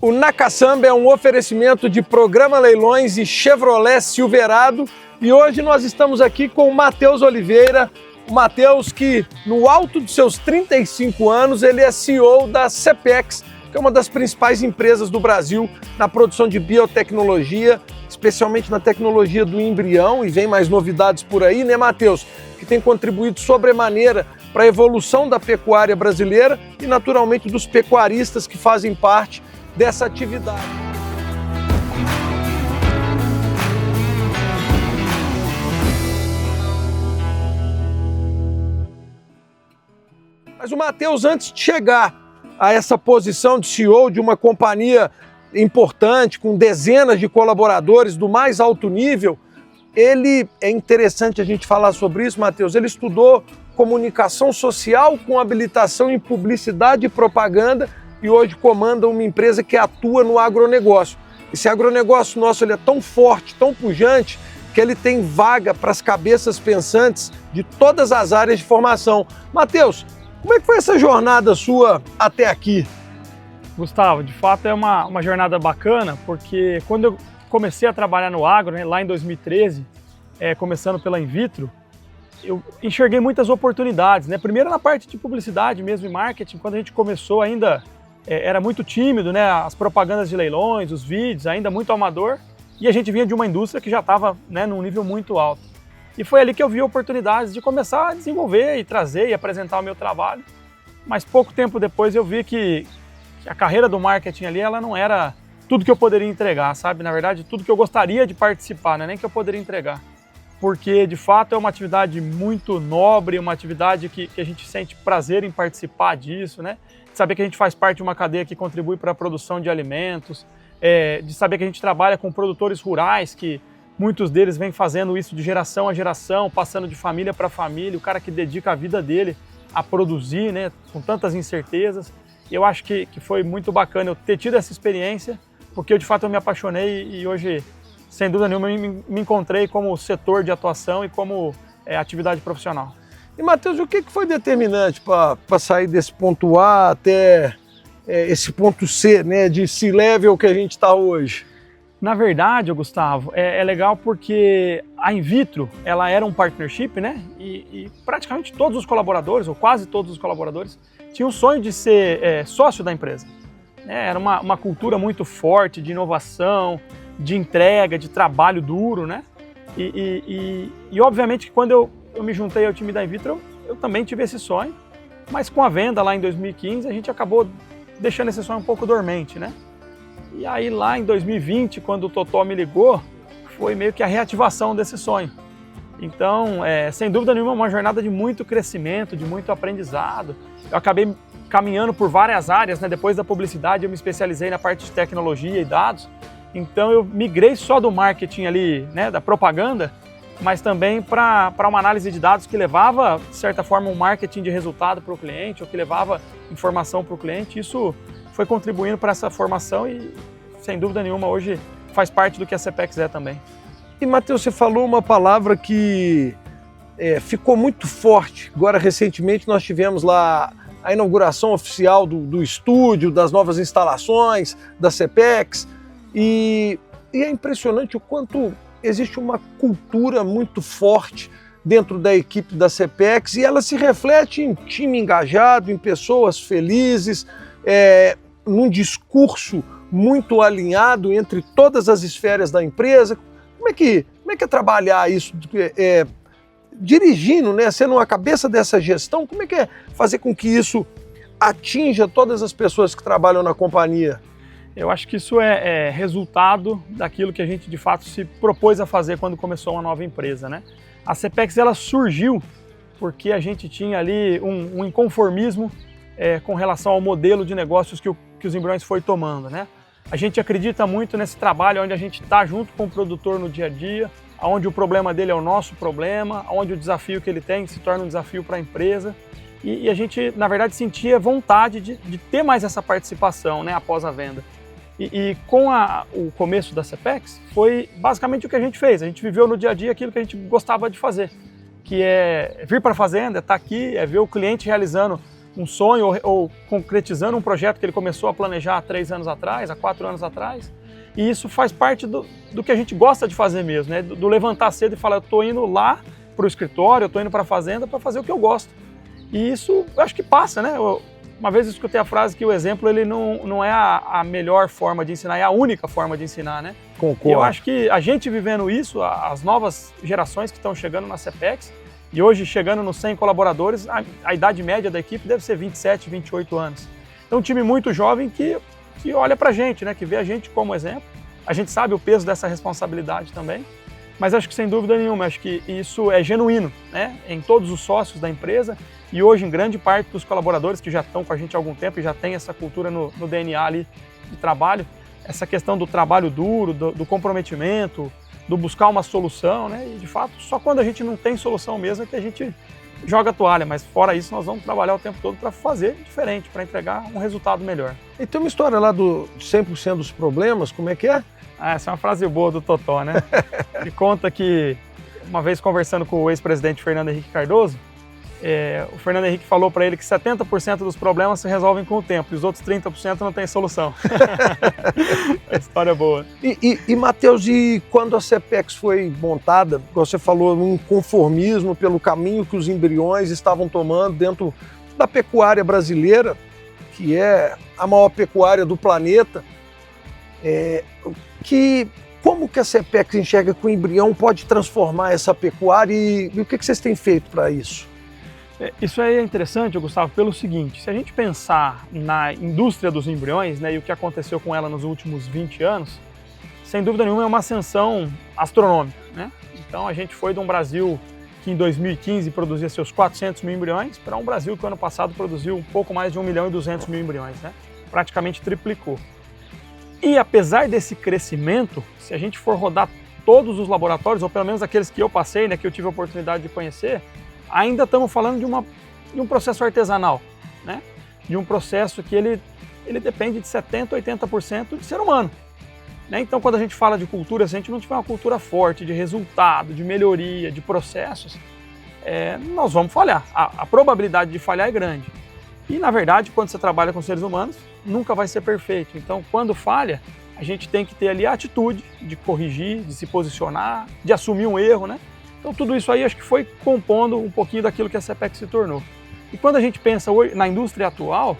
O Na Caçamba é um oferecimento de Programa Leilões e Chevrolet Silverado. E hoje nós estamos aqui com o Matheus Oliveira. O Matheus que, no alto dos seus 35 anos, ele é CEO da Cepex, que é uma das principais empresas do Brasil na produção de biotecnologia, especialmente na tecnologia do embrião, e vem mais novidades por aí, né, Matheus? Que tem contribuído sobremaneira para a evolução da pecuária brasileira e, naturalmente, dos pecuaristas que fazem parte dessa atividade. Mas o Matheus, antes de chegar a essa posição de CEO de uma companhia importante, com dezenas de colaboradores do mais alto nível, é interessante a gente falar sobre isso, Matheus, ele estudou comunicação social com habilitação em publicidade e propaganda e hoje comanda uma empresa que atua no agronegócio. Esse agronegócio nosso ele é tão forte, tão pujante, que ele tem vaga para as cabeças pensantes de todas as áreas de formação. Matheus, como é que foi essa jornada sua até aqui? Gustavo, de fato é uma jornada bacana, porque quando eu comecei a trabalhar no agro, né, lá em 2013, começando pela In Vitro, eu enxerguei muitas oportunidades, né? Primeiro na parte de publicidade mesmo e marketing, quando a gente começou ainda era muito tímido, né? As propagandas de leilões, os vídeos, ainda muito amador, e a gente vinha de uma indústria que já estava, né, num nível muito alto. E foi ali que eu vi oportunidades de começar a desenvolver e trazer e apresentar o meu trabalho, mas pouco tempo depois eu vi que a carreira do marketing ali, ela não era tudo que eu poderia entregar, sabe? Na verdade, tudo que eu gostaria de participar, não é nem que eu poderia entregar. Porque, de fato, é uma atividade muito nobre, uma atividade que a gente sente prazer em participar disso, né? De saber que a gente faz parte de uma cadeia que contribui para a produção de alimentos, de saber que a gente trabalha com produtores rurais, que muitos deles vêm fazendo isso de geração a geração, passando de família para família, o cara que dedica a vida dele a produzir, né? Com tantas incertezas. E eu acho que foi muito bacana eu ter tido essa experiência, porque eu, de fato, eu me apaixonei e hoje, sem dúvida nenhuma, me encontrei como setor de atuação e como atividade profissional. E, Matheus, o que foi determinante para sair desse ponto A até esse ponto C, né, de C-level que a gente está hoje? Na verdade, Gustavo, é legal porque a In Vitro, ela era um partnership, né, e praticamente todos os colaboradores, ou quase todos os colaboradores, tinham o sonho de ser sócio da empresa. Era uma cultura muito forte de inovação, de entrega, de trabalho duro, né? E obviamente que quando eu me juntei ao time da In Vitro, eu também tive esse sonho, mas com a venda lá em 2015, a gente acabou deixando esse sonho um pouco dormente, né? E aí lá em 2020, quando o Totó me ligou, foi meio que a reativação desse sonho. Então, sem dúvida nenhuma, uma jornada de muito crescimento, de muito aprendizado. Eu acabei caminhando por várias áreas, né? Depois da publicidade, eu me especializei na parte de tecnologia e dados. Então, eu migrei só do marketing ali, né, da propaganda, mas também para uma análise de dados que levava, de certa forma, um marketing de resultado para o cliente, ou que levava informação para o cliente. Isso foi contribuindo para essa formação e, sem dúvida nenhuma, hoje faz parte do que a Cepex é também. E, Matheus, você falou uma palavra que ficou muito forte. Agora, recentemente, nós tivemos lá a inauguração oficial do estúdio, das novas instalações, da Cepex, e é impressionante o quanto existe uma cultura muito forte dentro da equipe da Cepex e ela se reflete em time engajado, em pessoas felizes, num discurso muito alinhado entre todas as esferas da empresa. Como é que é trabalhar isso, dirigindo, né, sendo a cabeça dessa gestão? Como é que é fazer com que isso atinja todas as pessoas que trabalham na companhia? Eu acho que isso é resultado daquilo que a gente de fato se propôs a fazer quando começou uma nova empresa, né? A Cepex ela surgiu porque a gente tinha ali um inconformismo com relação ao modelo de negócios que os embriões foi tomando, né? A gente acredita muito nesse trabalho onde a gente está junto com o produtor no dia a dia, onde o problema dele é o nosso problema, onde o desafio que ele tem se torna um desafio para a empresa. E a gente, na verdade, sentia vontade de ter mais essa participação, né, após a venda. E com o começo da Cepex, foi basicamente o que a gente fez. A gente viveu no dia a dia aquilo que a gente gostava de fazer, que é vir para a fazenda, estar aqui, ver o cliente realizando um sonho ou concretizando um projeto que ele começou a planejar há 3 anos atrás, há 4 anos atrás. E isso faz parte do que a gente gosta de fazer mesmo, né? Do levantar cedo e falar, eu estou indo lá para o escritório, eu estou indo para a fazenda para fazer o que eu gosto. E isso eu acho que passa, né? Uma vez eu escutei a frase que o exemplo ele não é a melhor forma de ensinar, é a única forma de ensinar, né? Concordo. E eu acho que a gente vivendo isso, as novas gerações que estão chegando na CEPEX, e hoje chegando nos 100 colaboradores, a idade média da equipe deve ser 27, 28 anos. Então um time muito jovem que olha pra gente, né? Que vê a gente como exemplo. A gente sabe o peso dessa responsabilidade também, mas acho que sem dúvida nenhuma, acho que isso é genuíno, né? Em todos os sócios da empresa e hoje em grande parte dos colaboradores que já estão com a gente há algum tempo e já tem essa cultura no DNA ali de trabalho, essa questão do trabalho duro, do comprometimento, do buscar uma solução, né? E de fato, só quando a gente não tem solução mesmo é que a gente joga a toalha, mas fora isso nós vamos trabalhar o tempo todo para fazer diferente, para entregar um resultado melhor. E tem uma história lá do 100% dos problemas, como é que é? Essa é uma frase boa do Totó, né? Ele conta que, uma vez conversando com o ex-presidente Fernando Henrique Cardoso, o Fernando Henrique falou para ele que 70% dos problemas se resolvem com o tempo e os outros 30% não tem solução. É história boa. E Matheus, e quando a CEPEX foi montada, você falou, um inconformismo pelo caminho que os embriões estavam tomando dentro da pecuária brasileira, que é a maior pecuária do planeta, como que a CEPEX enxerga que o embrião pode transformar essa pecuária e o que vocês têm feito para isso? Isso aí é interessante, Gustavo, pelo seguinte, se a gente pensar na indústria dos embriões, né, e o que aconteceu com ela nos últimos 20 anos, sem dúvida nenhuma é uma ascensão astronômica, né? Então a gente foi de um Brasil que em 2015 produzia seus 400 mil embriões para um Brasil que o ano passado produziu um pouco mais de 1.200.000 embriões, né? Praticamente triplicou. E apesar desse crescimento, se a gente for rodar todos os laboratórios, ou pelo menos aqueles que eu passei, né, que eu tive a oportunidade de conhecer, ainda estamos falando de um processo artesanal, né? De um processo que ele depende de 70%, 80% de ser humano. Né? Então, quando a gente fala de cultura, se a gente não tiver uma cultura forte de resultado, de melhoria, de processos, nós vamos falhar. A probabilidade de falhar é grande. E, na verdade, quando você trabalha com seres humanos, nunca vai ser perfeito. Então, quando falha, a gente tem que ter ali a atitude de corrigir, de se posicionar, de assumir um erro, né? Então, tudo isso aí acho que foi compondo um pouquinho daquilo que a CEPEX se tornou. E quando a gente pensa hoje na indústria atual,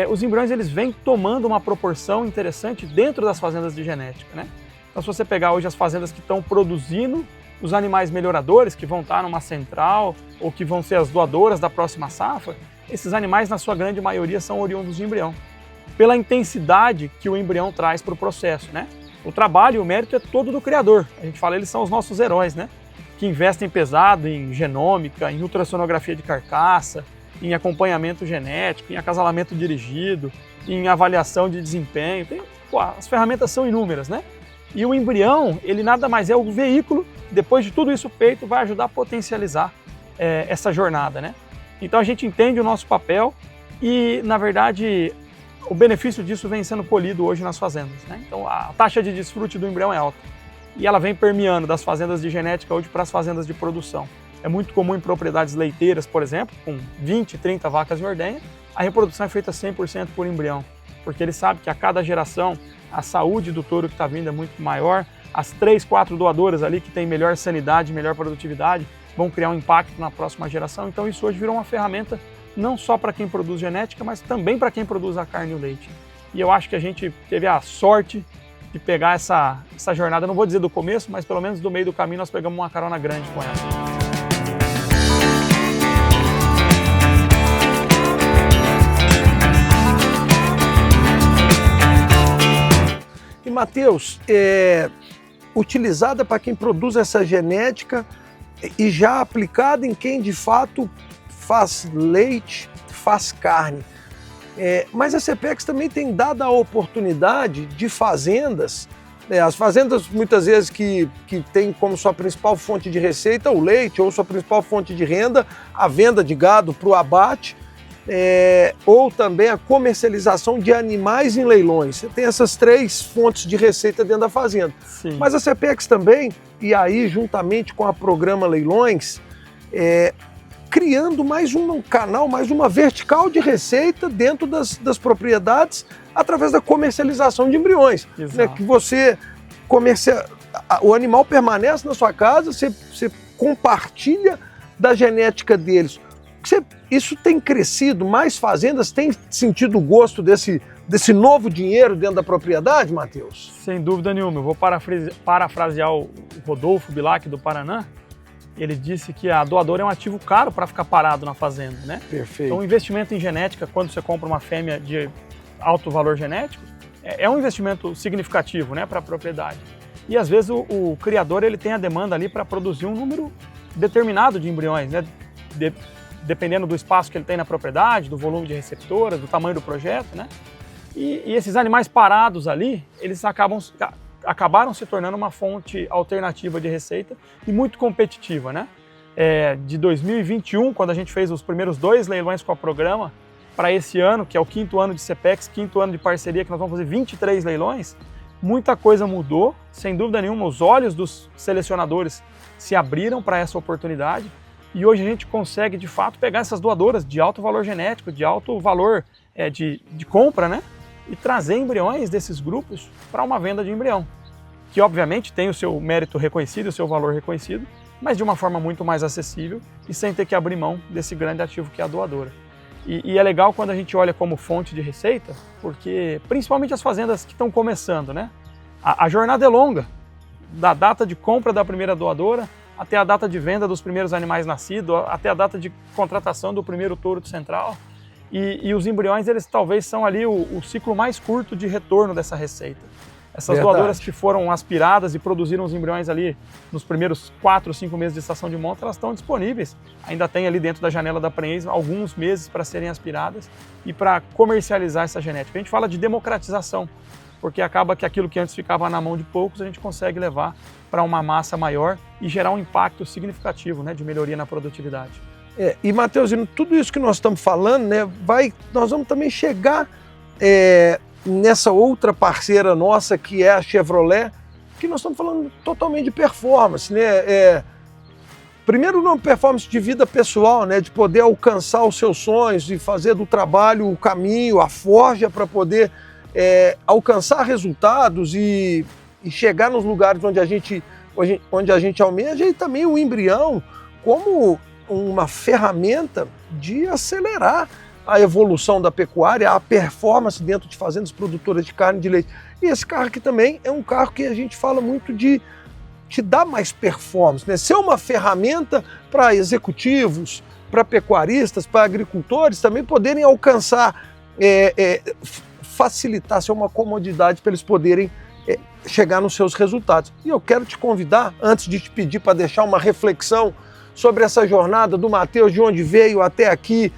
os embriões eles vêm tomando uma proporção interessante dentro das fazendas de genética, né? Então, se você pegar hoje as fazendas que estão produzindo os animais melhoradores, que vão estar numa central ou que vão ser as doadoras da próxima safra, esses animais, na sua grande maioria, são oriundos de embrião, pela intensidade que o embrião traz para o processo, né? O trabalho e o mérito é todo do criador. A gente fala, eles são os nossos heróis, né? Que investem pesado em genômica, em ultrassonografia de carcaça, em acompanhamento genético, em acasalamento dirigido, em avaliação de desempenho. As ferramentas são inúmeras, né? E o embrião, ele nada mais é o veículo, depois de tudo isso feito, vai ajudar a potencializar essa jornada, né? Então a gente entende o nosso papel e, na verdade, o benefício disso vem sendo colhido hoje nas fazendas, né? Então a taxa de desfrute do embrião é alta e ela vem permeando das fazendas de genética hoje para as fazendas de produção. É muito comum em propriedades leiteiras, por exemplo, com 20, 30 vacas em ordenha, a reprodução é feita 100% por embrião, porque ele sabe que a cada geração a saúde do touro que está vindo é muito maior, as 3, 4 doadoras ali que têm melhor sanidade, melhor produtividade, vão criar um impacto na próxima geração. Então isso hoje virou uma ferramenta não só para quem produz genética, mas também para quem produz a carne e o leite. E eu acho que a gente teve a sorte de pegar essa jornada, não vou dizer do começo, mas pelo menos do meio do caminho nós pegamos uma carona grande com ela. E Matheus, utilizada para quem produz essa genética e já aplicada em quem de fato faz leite, faz carne. Mas a CEPEX também tem dado a oportunidade de fazendas, as fazendas muitas vezes que têm como sua principal fonte de receita o leite ou sua principal fonte de renda a venda de gado para o abate, ou também a comercialização de animais em leilões. Você tem essas 3 fontes de receita dentro da fazenda. Sim. Mas a CEPEX também, e aí juntamente com a Programa Leilões, criando mais um canal, mais uma vertical de receita dentro das propriedades através da comercialização de embriões. Né? Que você o animal permanece na sua casa, você compartilha da genética deles. Isso tem crescido, mais fazendas têm sentido o gosto desse novo dinheiro dentro da propriedade, Matheus? Sem dúvida nenhuma. Eu vou parafrasear o Rodolfo Bilac do Paraná. Ele disse que a doadora é um ativo caro para ficar parado na fazenda, né? Perfeito. Então o investimento em genética, quando você compra uma fêmea de alto valor genético, é um investimento significativo, né, para a propriedade. E às vezes o criador ele tem a demanda ali para produzir um número determinado de embriões, né? Dependendo do espaço que ele tem na propriedade, do volume de receptoras, do tamanho do projeto, né? E esses animais parados ali, eles acabaram se tornando uma fonte alternativa de receita e muito competitiva, né? De 2021, quando a gente fez os primeiros 2 leilões com a programa, para esse ano, que é o 5º ano de CPEX, 5º ano de parceria, que nós vamos fazer 23 leilões, muita coisa mudou, sem dúvida nenhuma, os olhos dos selecionadores se abriram para essa oportunidade e hoje a gente consegue, de fato, pegar essas doadoras de alto valor genético, de alto valor de compra, né? E trazer embriões desses grupos para uma venda de embrião, que obviamente tem o seu mérito reconhecido, o seu valor reconhecido, mas de uma forma muito mais acessível e sem ter que abrir mão desse grande ativo que é a doadora. E é legal quando a gente olha como fonte de receita, porque principalmente as fazendas que estão começando, né? A jornada é longa, da data de compra da primeira doadora até a data de venda dos primeiros animais nascidos, até a data de contratação do primeiro touro de central. E os embriões, eles talvez são ali o ciclo mais curto de retorno dessa receita. Essas doadoras que foram aspiradas e produziram os embriões ali nos primeiros 4 ou 5 meses de estação de monta, elas estão disponíveis. Ainda tem ali dentro da janela da prenhez alguns meses para serem aspiradas e para comercializar essa genética. A gente fala de democratização, porque acaba que aquilo que antes ficava na mão de poucos, a gente consegue levar para uma massa maior e gerar um impacto significativo, né, de melhoria na produtividade. E, Matheus, tudo isso que nós estamos falando, né, nós vamos também chegar nessa outra parceira nossa, que é a Chevrolet, que nós estamos falando totalmente de performance, né? Primeiro, não performance de vida pessoal, né, de poder alcançar os seus sonhos, de fazer do trabalho o caminho, a forja para poder alcançar resultados e chegar nos lugares onde a gente almeja, e também o embrião como uma ferramenta de acelerar a evolução da pecuária, a performance dentro de fazendas produtoras de carne e de leite. E esse carro aqui também é um carro que a gente fala muito de te dar mais performance, né? Ser uma ferramenta para executivos, para pecuaristas, para agricultores também poderem alcançar, facilitar, ser uma comodidade para eles poderem chegar nos seus resultados. E eu quero te convidar, antes de te pedir para deixar uma reflexão sobre essa jornada do Matheus, de onde veio até aqui,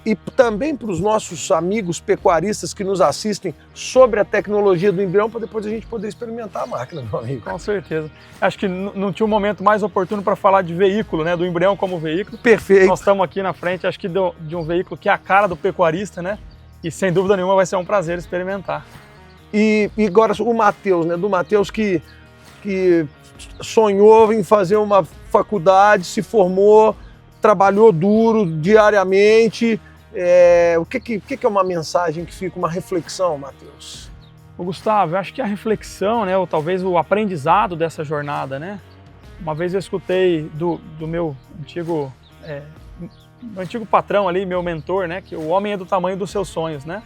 e também para os nossos amigos pecuaristas que nos assistem, sobre a tecnologia do embrião, para depois a gente poder experimentar a máquina, meu amigo. Com certeza. Acho que não tinha um momento mais oportuno para falar de veículo, né? Do embrião como veículo. Perfeito. Nós estamos aqui na frente, acho que de um veículo que é a cara do pecuarista, né? E sem dúvida nenhuma vai ser um prazer experimentar. E agora o Matheus, né? Do Matheus que sonhou em fazer uma faculdade, se formou, trabalhou duro diariamente. O que é uma mensagem que fica, uma reflexão, Matheus? Gustavo, eu acho que a reflexão, né, ou talvez o aprendizado dessa jornada, né? Uma vez eu escutei do meu antigo patrão ali, meu mentor, né, que o homem é do tamanho dos seus sonhos, né?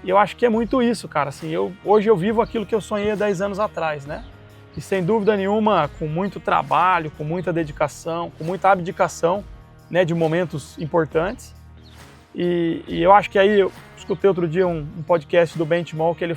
E eu acho que é muito isso, cara. Assim, hoje eu vivo aquilo que eu sonhei há 10 anos atrás, né? E sem dúvida nenhuma, com muito trabalho, com muita dedicação, com muita abdicação, né, de momentos importantes. E eu acho que aí, eu escutei outro dia um podcast do Benchmall que ele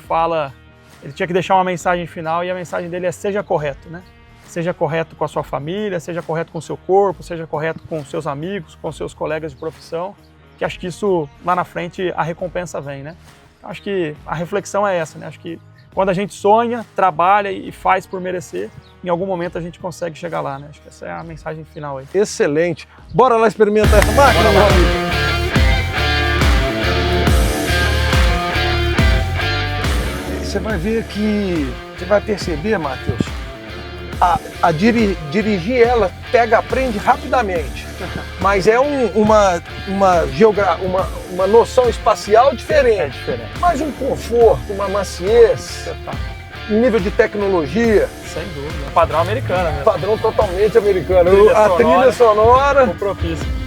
tinha que deixar uma mensagem final, e a mensagem dele é: seja correto, né? Seja correto com a sua família, seja correto com o seu corpo, seja correto com os seus amigos, com os seus colegas de profissão, que acho que isso, lá na frente, a recompensa vem, né? Então, acho que a reflexão é essa, né? Acho que quando a gente sonha, trabalha e faz por merecer, em algum momento a gente consegue chegar lá, né? Acho que essa é a mensagem final aí. Excelente. Bora lá experimentar essa máquina, meu amigo? Você vai ver que, você vai perceber, Matheus, dirigir ela, aprende rapidamente. Mas é uma noção espacial É diferente. diferente. Mas um conforto, uma maciez, um nível de tecnologia, Sem dúvida. Padrão americano mesmo. padrão totalmente americano. Trilha A trilha sonora. O propício.